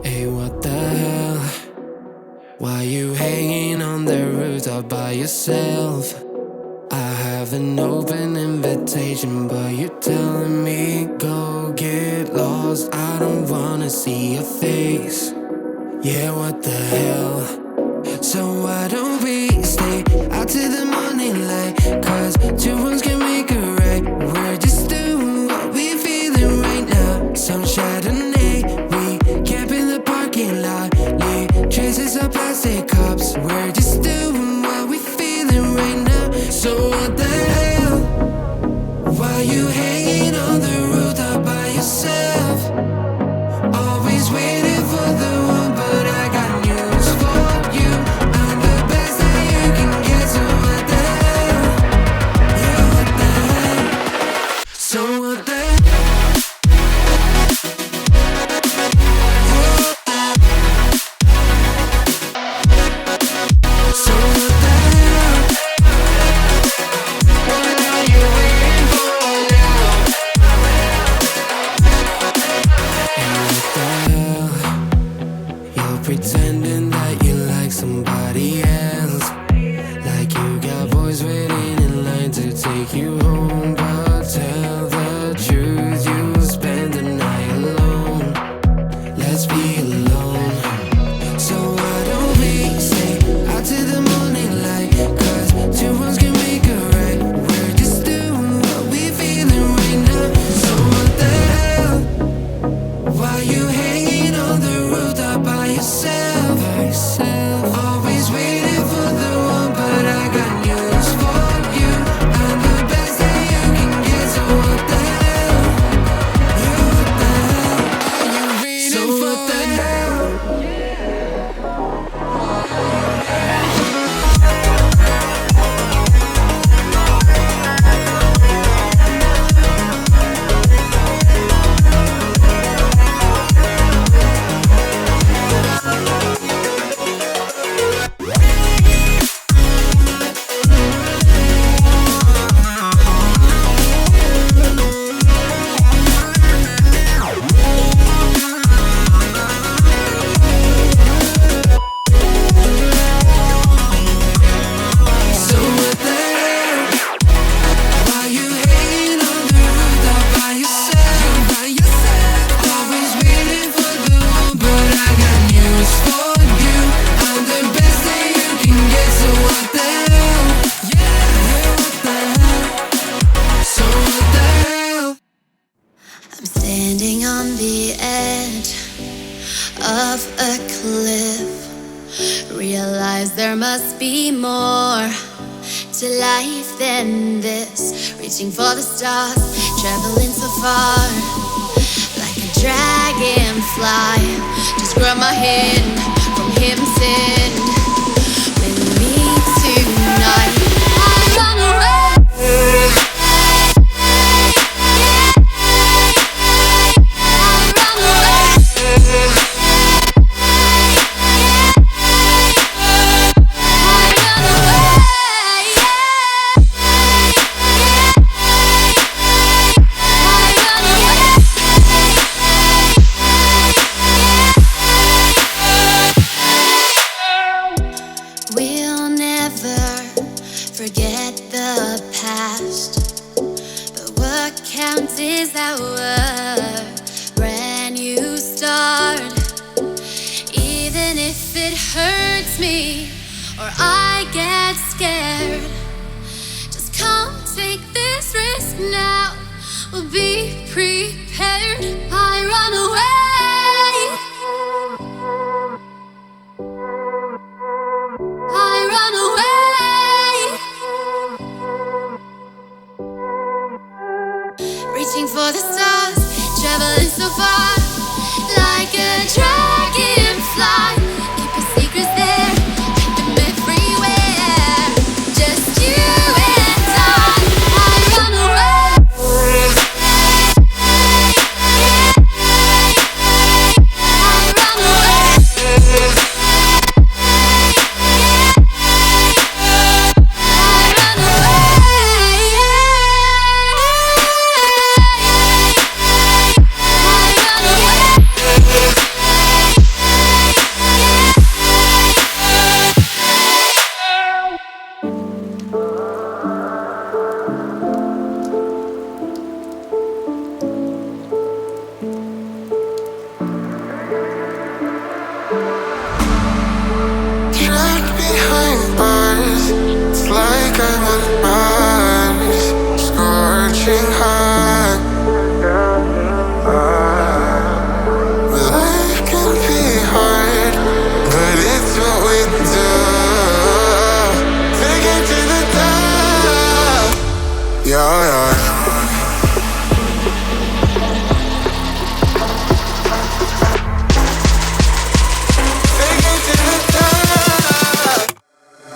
Hey, what the hell? Why you hanging on the rooftop by yourself? I have an open invitation, but you're telling me go get lost. I don't wanna see your face. Yeah, what the hell? So why don't we stay out till the morning light? Cause two wrongs can make a right. We're just doing what we feeling right now. Some Chardonnay, we camp in the parking lot. Leave traces of plastic cups. We're just doing what we feeling right now. So what the hell? Why you hanging on the rooftop by yourself? Always waiting for the one, but I got news for you. I'm the best that you can get, so what the hell? Yeah, what the hell? So what the hell? So what the hell? What are you waiting for now? And what the hell? You're pretending that you like somebody else, like you got boys waiting in line to take you home. But tell the truth, you spend the night alone. Let's be alone. So why don't we stay out till the morning light? Cause two wrongs can make a right. We're just doing what we feeling right now. So what the hell? Why you hanging on the rooftop by yourself? Always waiting for the one, but I got news for you. I'm the best that you can get, so what the hell? Yeah, what the hell? Are you waiting so for what the hell? So what the hell? Why you hanging on the rooftop by yourself? Always waiting for the one, but I got news for you. I'm the best that you can get, so what the hell? Yeah, what the hell? So what the hell? I'm standing on the edge of a cliff. Realize there must be more to life than this. Reaching for the stars, traveling so far, like a dragonfly. Just grab my hand from heaven send. With me tonight, I run away. We'll never forget the past, but what counts is our brand new start. Even if it hurts me or I get scared, just come take this risk now. We'll be prepared. I run away. I run away. Reaching for the stars, traveling so far, like a dragonfly. Keep your secrets there, hide them everywhere. Just you and I run away. I run away. I run away.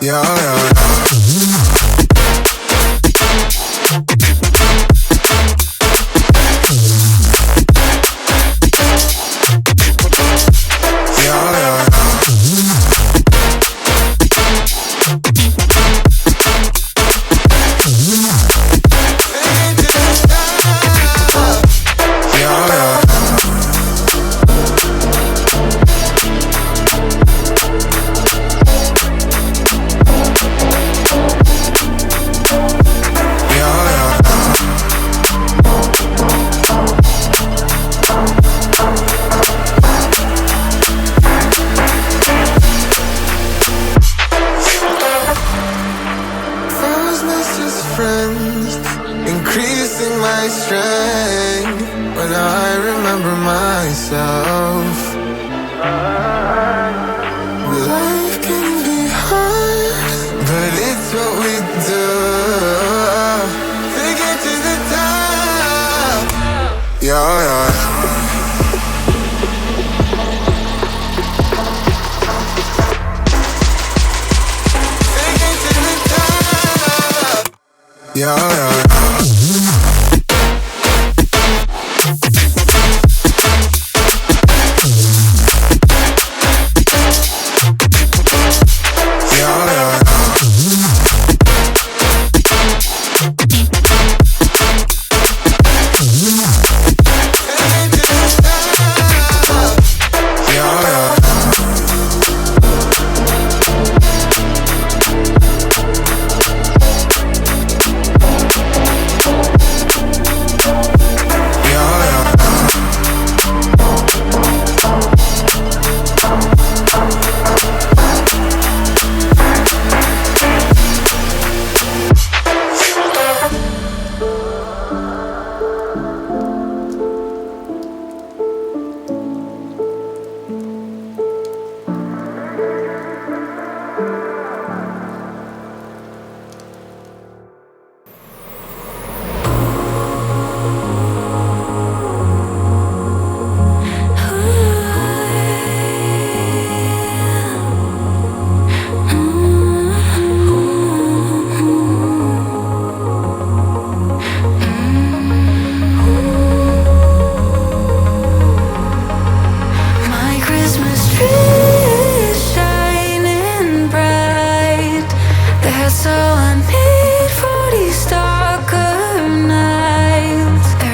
Yeah, yeah.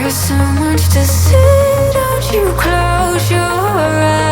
So much to see, don't you close your eyes.